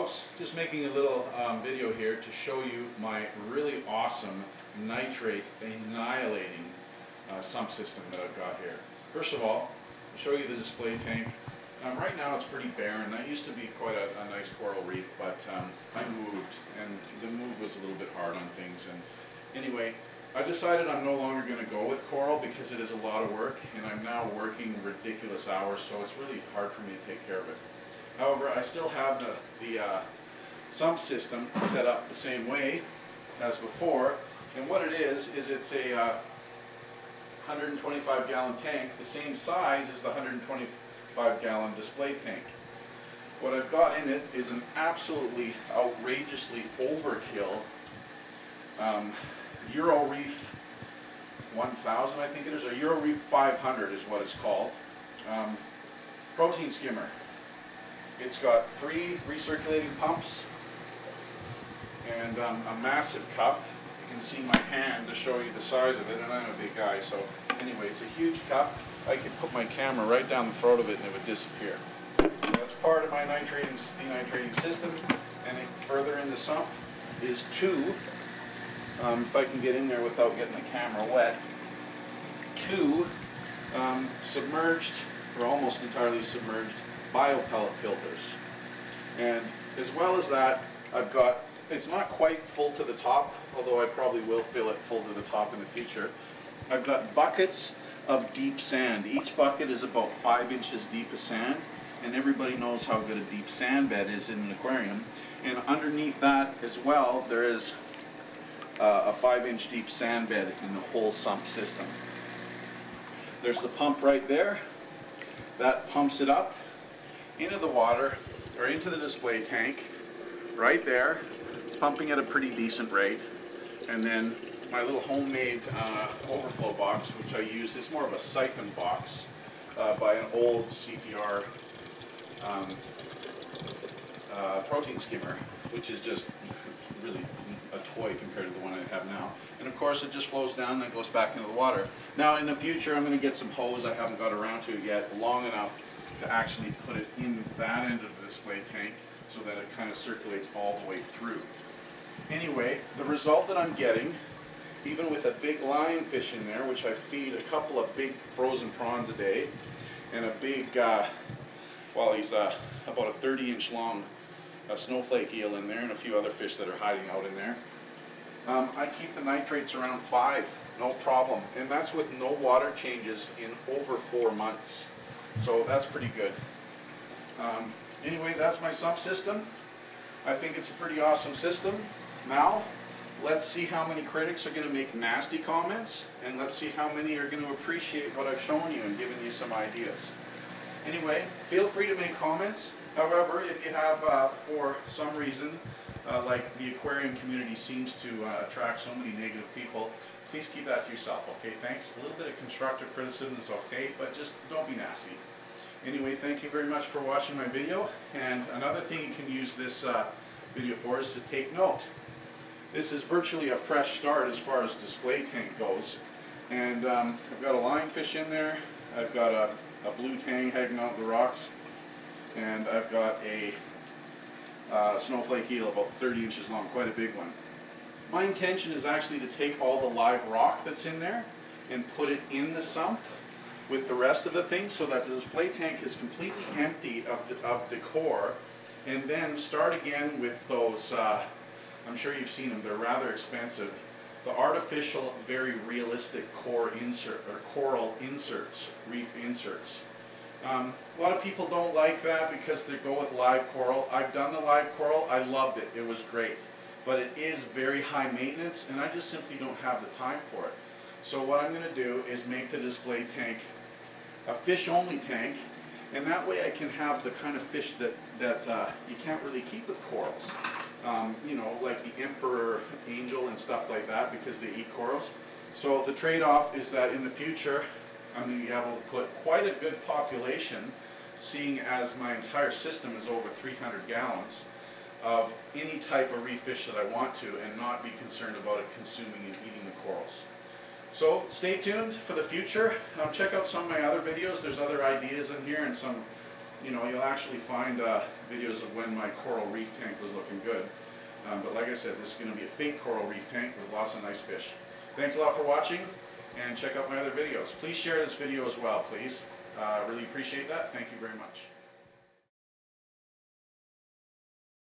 folks, just making a little video here to show you my really awesome nitrate annihilating sump system that I've got here. First of all, I'll show you the display tank. Right now it's pretty barren. That used to be quite a nice coral reef, but I moved, and the move was a little bit hard on things. And anyway, I decided I'm no longer going to go with coral because it is a lot of work, and I'm now working ridiculous hours, so it's really hard for me to take care of it. However, I still have the sump system set up the same way as before, and what it is it's a 125 gallon tank, the same size as the 125 gallon display tank. What I've got in it is an absolutely outrageously overkill Euro Reef 1000, I think it is, or Euro Reef 500 is what it's called, protein skimmer. It's got 3 recirculating pumps and a massive cup. You can see my hand to show you the size of it, and I'm a big guy, so anyway, it's a huge cup. I could put my camera right down the throat of it and it would disappear. So that's part of my denitrating system, and further in the sump is 2, if I can get in there without getting the camera wet, 2 submerged, or almost entirely submerged, biopellet filters. And as well as that, I've got, it's not quite full to the top, although I probably will fill it full to the top in the future. I've got buckets of deep sand. Each bucket is about 5 inches deep of sand, and everybody knows how good a deep sand bed is in an aquarium. And underneath that as well, there is a 5-inch deep sand bed in the whole sump system. There's the pump right there. That pumps it up into the water, or into the display tank, right there. It's pumping at a pretty decent rate. And then my little homemade overflow box, which I use, is more of a siphon box by an old CPR protein skimmer, which is just really a toy compared to the one I have now. And of course it just flows down and goes back into the water. Now in the future I'm going to get some hose, I haven't got around to it yet, long enough to actually put it in that end of the display tank so that it kind of circulates all the way through. Anyway, the result that I'm getting, even with a big lionfish in there, which I feed a couple of big frozen prawns a day, and a big, well, he's about a 30-inch long snowflake eel in there, and a few other fish that are hiding out in there. I keep the nitrates around 5, no problem, and that's with no water changes in over 4 months. So that's pretty good. Anyway, that's my sump system. I think it's a pretty awesome system. Now, let's see how many critics are going to make nasty comments, and let's see how many are going to appreciate what I've shown you and given you some ideas. Anyway, feel free to make comments. However, if you have, for some reason, like the aquarium community seems to attract so many negative people, please keep that to yourself, okay? Thanks. A little bit of constructive criticism is okay, but just don't be nasty. Anyway, thank you very much for watching my video, and another thing you can use this video for is to take note. This is virtually a fresh start as far as display tank goes, and I've got a lionfish in there, I've got a blue tang hanging out the rocks, and I've got a snowflake eel about 30 inches long, quite a big one. My intention is actually to take all the live rock that's in there and put it in the sump with the rest of the thing so that the display tank is completely empty of decor, and then start again with those, I'm sure you've seen them, they're rather expensive, the artificial, very realistic coral inserts, reef inserts. A lot of people don't like that because they go with live coral. I've done the live coral, I loved it, it was great. But it is very high maintenance, and I just simply don't have the time for it. So what I'm going to do is make the display tank a fish-only tank, and that way I can have the kind of fish that you can't really keep with corals. You know, like the emperor angel and stuff like that, because they eat corals. So the trade-off is that in the future I'm going to be able to put quite a good population, seeing as my entire system is over 300 gallons, of any type of reef fish that I want to, and not be concerned about it consuming and eating the corals. So stay tuned for the future. Check out some of my other videos. There's other ideas in here and some you know, you'll actually find videos of when my coral reef tank was looking good. But like I said, this is going to be a fake coral reef tank with lots of nice fish. Thanks a lot for watching, and check out my other videos. Please share this video as well, please. Really appreciate that. Thank you very much.